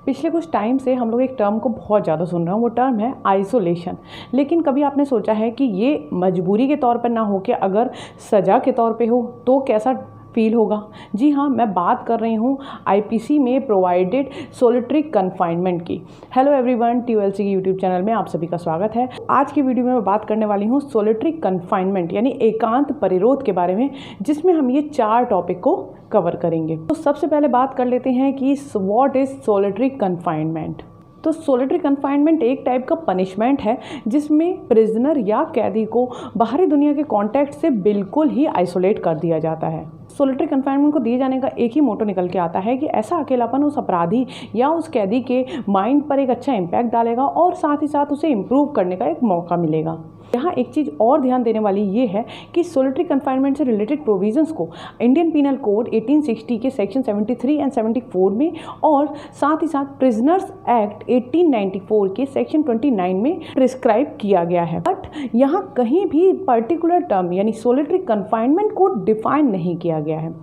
पिछले कुछ टाइम से हम लोग एक टर्म को बहुत ज़्यादा सुन रहे हैं, वो टर्म है आइसोलेशन। लेकिन कभी आपने सोचा है कि ये मजबूरी के तौर पर ना हो के अगर सज़ा के तौर पे हो तो कैसा फील होगा? जी हाँ, मैं बात कर रही हूँ आईपीसी में प्रोवाइडेड सोलिटरी कन्फाइनमेंट की। हेलो एवरीवन, टीयूएलसी के यूट्यूब चैनल में आप सभी का स्वागत है। आज की वीडियो में मैं बात करने वाली हूँ सोलिटरी कन्फाइनमेंट यानी एकांत परिरोध के बारे में, जिसमें हम ये 4 टॉपिक को कवर करेंगे। तो सबसे पहले बात कर लेते हैं कि व्हाट इज़ सोलिटरी कन्फाइनमेंट। तो सोलिटरी कन्फाइनमेंट एक टाइप का पनिशमेंट है जिसमें प्रिजनर या कैदी को बाहरी दुनिया के कांटेक्ट से बिल्कुल ही आइसोलेट कर दिया जाता है। सोलिटरी कन्फाइनमेंट को दिए जाने का एक ही मोटो निकल के आता है कि ऐसा अकेलापन उस अपराधी या उस कैदी के माइंड पर एक अच्छा इम्पैक्ट डालेगा और साथ ही साथ उसे इम्प्रूव करने का एक मौका मिलेगा। यहाँ एक चीज़ और ध्यान देने वाली ये है कि सोलिटरी कन्फाइनमेंट से रिलेटेड प्रोविजंस को इंडियन पीनल कोड 1860 के सेक्शन 73 एंड 74 में और साथ ही साथ प्रिजनर्स एक्ट 1894 के सेक्शन 29 में प्रिस्क्राइब किया गया है। बट यहाँ कहीं भी पर्टिकुलर टर्म यानी सोलिटरी कन्फाइनमेंट को डिफाइन नहीं किया गया है।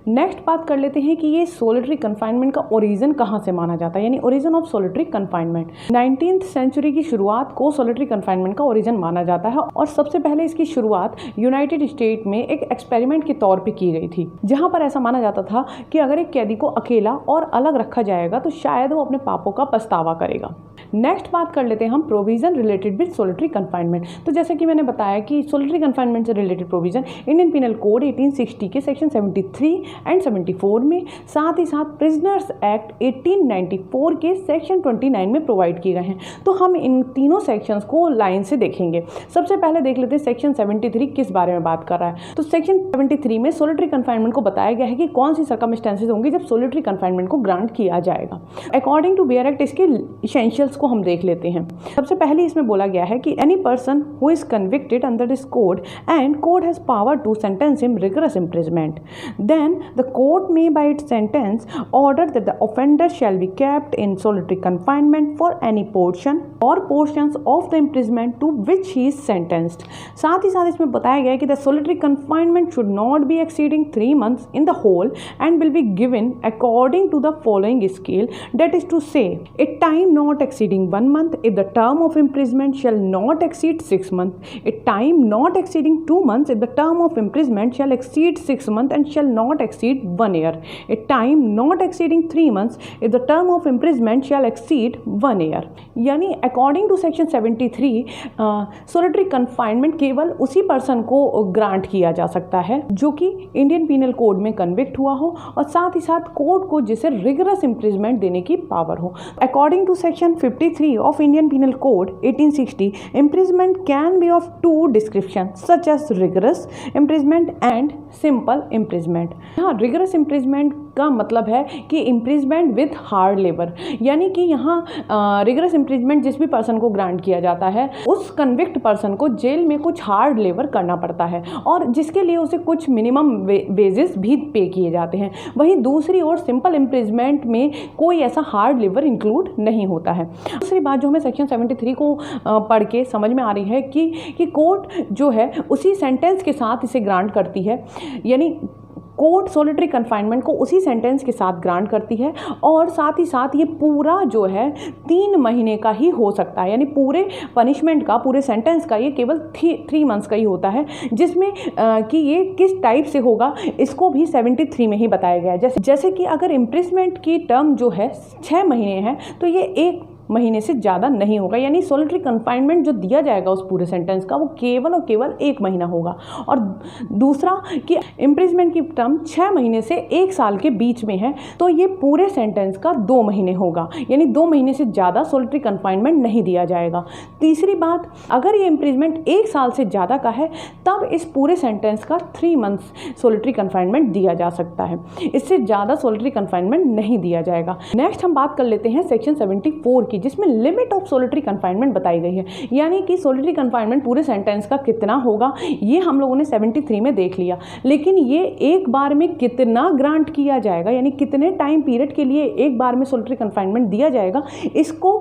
नेक्स्ट बात कर लेते हैं कि ये सोलिटरी कन्फाइनमेंट का ओरिजिन कहाँ से माना जाता है, यानी origin of solitary confinement. 19th century की शुरुआत को सोलिटरी कन्फाइनमेंट का ओरिजिन माना जाता है और सबसे पहले इसकी शुरुआत यूनाइटेड स्टेट में एक एक्सपेरिमेंट के तौर पे की गई थी, जहाँ पर ऐसा माना जाता था कि अगर एक कैदी को अकेला और अलग रखा जाएगा तो शायद वो अपने पापों का पछतावा करेगा। नेक्स्ट बात कर लेते हैं हम provision related with solitary confinement. तो जैसे कि मैंने बताया कि सोलिटरी कन्फाइनमेंट से related provision Indian penal code 1860 के सेक्शन 73 एंड 74 में, साथ ही साथ प्रिजनर्स एक्ट 1894 के सेक्शन 29 में प्रोवाइड किए गए हैं। तो हम इन तीनों सेक्शंस को लाइन से देखेंगे। सबसे पहले देख लेते हैं सेक्शन 73 किस बारे में बात कर रहा है। तो सेक्शन 73 में सोलिटरी कन्फाइनमेंट को बताया गया है कि कौन सी सर्कमस्टेंसेज होंगी जब सोलिटरी कन्फाइनमेंट को ग्रांट किया जाएगा। अकॉर्डिंग टू बियर एक्ट इसके इसेंशियल्स को हम देख लेते हैं। सबसे पहले इसमें बोला गया है कि any person who is convicted under this code and code has power to sentence him rigorous imprisonment, then the court may by its sentence order that the offender shall be kept in solitary confinement for any portion or portions of the imprisonment to which he is sentenced। साथ ही साथ इसमें बताया गया है कि the solitary confinement should not be exceeding 3 months in the whole and will be given according to the following scale, that is to say a time not exceeding 1 month if the term of imprisonment shall not exceed 6 months, a time not exceeding 2 months if the term of imprisonment shall exceed 6 months and shall not exceed 1 year, a time not exceeding 3 months if the term of imprisonment shall exceed 1 year। यानी according to section 73 solitary confinement केवल उसी person को grant किया जा सकता है जो कि इंडियन पीनल कोड में कन्विक्ट हुआ हो और साथ ही साथ कोर्ट को जिसे रिगरस इम्प्रिजमेंट देने की पावर हो। According to section 53 of Indian penal code 1860 imprisonment can be of 2 description such as rigorous imprisonment and simple imprisonment. यहाँ रिगरस इम्प्रिजमेंट का मतलब है कि इम्प्रिजमेंट विथ हार्ड लेबर, यानी कि यहाँ रिगरस इम्प्रिजमेंट जिस भी पर्सन को ग्रांट किया जाता है उस कन्विक्ट पर्सन को जेल में कुछ हार्ड लेबर करना पड़ता है और जिसके लिए उसे कुछ मिनिमम वेजेस भी पे किए जाते हैं। वहीं दूसरी ओर सिंपल इम्प्रिजमेंट में कोई ऐसा हार्ड लेबर इंक्लूड नहीं होता है। दूसरी बात जो हमें सेक्शन 73 को पढ़ के समझ में आ रही है कि कोर्ट जो है उसी सेंटेंस के साथ इसे ग्रांट करती है, यानी कोर्ट सोलिटरी कन्फाइनमेंट को उसी सेंटेंस के साथ ग्रांट करती है और साथ ही साथ ये पूरा जो है 3 महीने का ही हो सकता है, यानी पूरे पनिशमेंट का, पूरे सेंटेंस का ये केवल 3 मंथ्स का ही होता है। जिसमें कि ये किस टाइप से होगा इसको भी 73 में ही बताया गया है। जैसे कि अगर इम्प्रिजमेंट की टर्म जो है 6 महीने है तो ये 1 महीने से ज़्यादा नहीं होगा, यानी सोलिटरी कन्फाइनमेंट जो दिया जाएगा उस पूरे सेंटेंस का वो केवल और केवल 1 महीना होगा। और दूसरा कि इम्प्रिजमेंट की टर्म 6 महीने से 1 साल के बीच में है तो ये पूरे सेंटेंस का 2 महीने होगा, यानी 2 महीने से ज़्यादा सोलिटरी कन्फाइनमेंट नहीं दिया जाएगा। तीसरी बात, अगर ये इम्प्रिजमेंट 1 साल से ज़्यादा का है तब इस पूरे सेंटेंस का 3 मंथ्स सोलिटरी कन्फाइनमेंट दिया जा सकता है, इससे ज़्यादा सोलिटरी कन्फाइनमेंट नहीं दिया जाएगा। नेक्स्ट हम बात कर लेते हैं सेक्शन 74 की, जिसमें लिमिट ऑफ सोलिटरी कन्फाइनमेंट बताई गई है, यानी कि सोलिटरी कन्फाइनमेंट पूरे सेंटेंस का कितना होगा ये हम लोगों ने 73 में देख लिया, लेकिन ये एक बार में कितना ग्रांट किया जाएगा, यानी कितने टाइम पीरियड के लिए एक बार में सोलिटरी कन्फाइनमेंट दिया जाएगा, इसको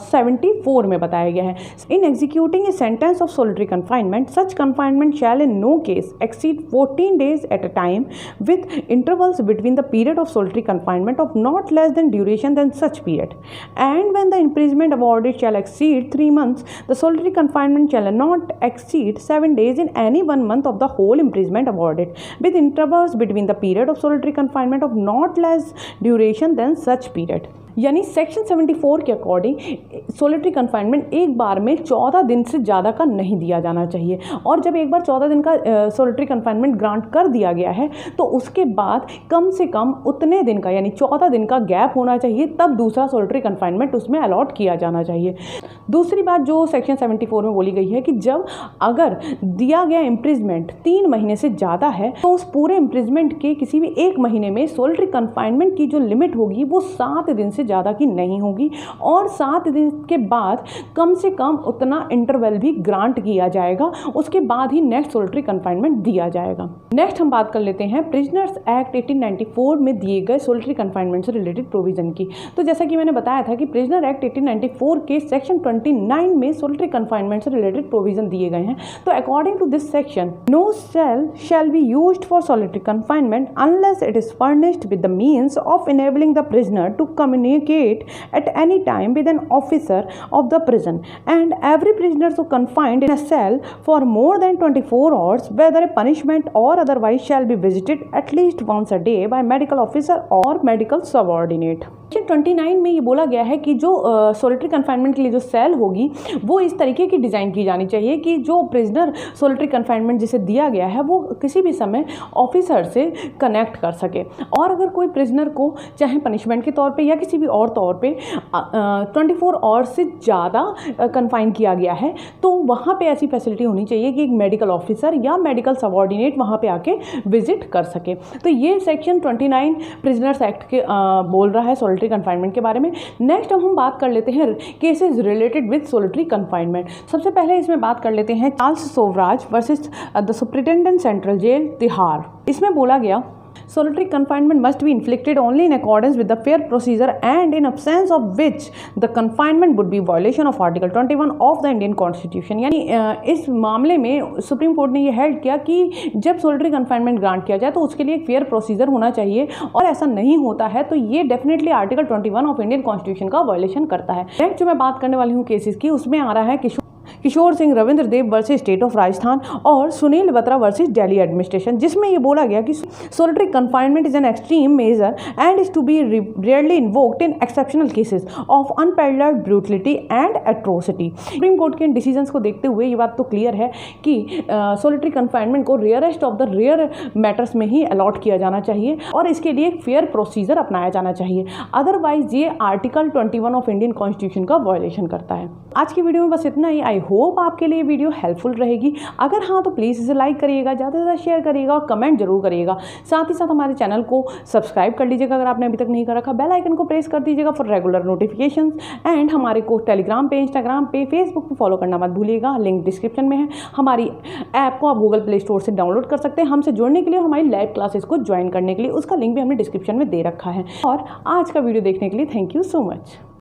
74 में बताया गया है। In executing a sentence of solitary confinement such confinement shall in no case exceed 14 days at a time with intervals between the period of solitary confinement of not less than duration than such period, and when the imprisonment awarded shall exceed 3 months, the solitary confinement shall not exceed 7 days in any 1 month of the whole imprisonment awarded, with intervals between the period of solitary confinement of not less duration than such period। यानी section 74 के according solitary confinement एक बार में 14 दिन से ज़्यादा का नहीं दिया जाना चाहिए, और जब एक बार 14 दिन का सोलिटरी कन्फाइनमेंट ग्रांट कर दिया गया है तो उसके बाद कम से कम उतने दिन का यानी 14 दिन का गैप होना चाहिए, तब दूसरा सोलिटरी कन्फाइनमेंट उसमें अलॉट किया जाना चाहिए। दूसरी बात जो सेक्शन 74 में बोली गई है कि जब अगर दिया गया इम्प्रिजमेंट 3 महीने से ज़्यादा है तो उस पूरे इम्प्रिजमेंट के किसी भी एक महीने में सोलिटरी कन्फाइनमेंट की जो लिमिट होगी वो 7 दिन से ज़्यादा की नहीं होगी, और 7 दिन के बाद कम से कम उतना इंटरवल भी ग्रांट किया जाएगा, उसके बाद ही नेक्स्ट सोलिटरी कन्फाइनमेंट दिया जाएगा। नेक्स्ट हम बात कर लेते हैं प्रिजनर्स एक्ट 1894 में दिए गए सोलिटरी कन्फाइनमेंट से रिलेटेड प्रोविजन की। तो जैसा कि मैंने बताया था कि प्रिजनर एक्ट 1894 के सेक्शन 29 में सोलिटरी कन्फाइनमेंट से रिलेटेड प्रोविजन दिए गए हैं। तो according to this section, no cell shall be used for solitary confinement unless it is furnished with the means of enabling the prisoner to communicate at any time with an officer of the prison, and every prisoner so confined in a cell for more than 24 hours, whether a punishment or otherwise, shall be visited at least once a day by medical officer or medical subordinate। Section 29 में ये बोला गया है कि जो solitary confinement के लिए जो सेल होगी वो इस तरीके की डिज़ाइन की जानी चाहिए कि जो प्रिजनर सोलिटरी कन्फाइनमेंट जिसे दिया गया है वो किसी भी समय ऑफिसर से कनेक्ट कर सके, और अगर कोई प्रिजनर को चाहे पनिशमेंट के तौर पे या किसी भी और तौर पे 24 आवर्स से ज़्यादा कन्फाइन किया गया है तो वहाँ पे ऐसी फैसिलिटी होनी चाहिए कि एक मेडिकल ऑफिसर या मेडिकल सबऑर्डिनेट वहाँ पे आके विजिट कर सके। तो ये सेक्शन 29 प्रिजनर्स एक्ट के बोल रहा है सोलिटरी कन्फाइनमेंट के बारे में। नेक्स्ट अब हम बात कर लेते हैं cases related with solitary confinement. सबसे पहले इसमें बात कर लेते हैं Charles Sobhraj versus the superintendent central jail Tihar. इसमें बोला गया solitary confinement must be inflicted only in accordance with the fair procedure and in absence of which the confinement would be violation of Article 21 of the Indian Constitution। यानी इस मामले में supreme court ने ये held किया कि जब solitary confinement grant किया जाए तो उसके लिए एक फेयर प्रोसीजर होना चाहिए, और ऐसा नहीं होता है तो ये definitely article 21 of Indian constitution का वायलेशन करता है। नेक्स्ट जो मैं बात करने वाली हूँ केसेस की, उसमें आ रहा है Kishore Singh Ravindra Dev versus state of Rajasthan और सुनील बत्रा वर्सेस दिल्ली एडमिनिस्ट्रेशन, जिसमें ये बोला गया कि solitary confinement is an extreme measure and is to be rarely invoked in exceptional cases of unparalleled brutality and atrocity. Supreme court के डिसीजंस को देखते हुए ये बात तो क्लियर है कि सोलिटरी कन्फाइनमेंट को rarest of the rare matters में ही अलॉट किया जाना चाहिए और इसके लिए एक फेयर प्रोसीजर अपनाया जाना चाहिए, अदरवाइज ये आर्टिकल 21 ऑफ इंडियन कॉन्स्टिट्यूशन का वायलेशन करता है। आज की वीडियो में बस इतना ही। आई होप आपके लिए वीडियो हेल्पफुल रहेगी। अगर हाँ तो प्लीज़ इसे लाइक करिएगा, ज़्यादा से ज़्यादा शेयर करिएगा और कमेंट जरूर करिएगा। साथ ही साथ हमारे चैनल को सब्सक्राइब कर लीजिएगा अगर आपने अभी तक नहीं कर रखा। बेल आइकन को प्रेस कर दीजिएगा फॉर रेगुलर नोटिफिकेशंस, एंड हमारे को टेलीग्राम पे, इंस्टाग्राम पे, फेसबुक पे फॉलो करना मत भूलिएगा। लिंक डिस्क्रिप्शन में है। हमारी ऐप को आप गूगल प्ले स्टोर से डाउनलोड कर सकते हैं हमसे जुड़ने के लिए और हमारी लाइव क्लासेस को ज्वाइन करने के लिए। उसका लिंक भी हमने डिस्क्रिप्शन में दे रखा है। और आज का वीडियो देखने के लिए थैंक यू सो मच।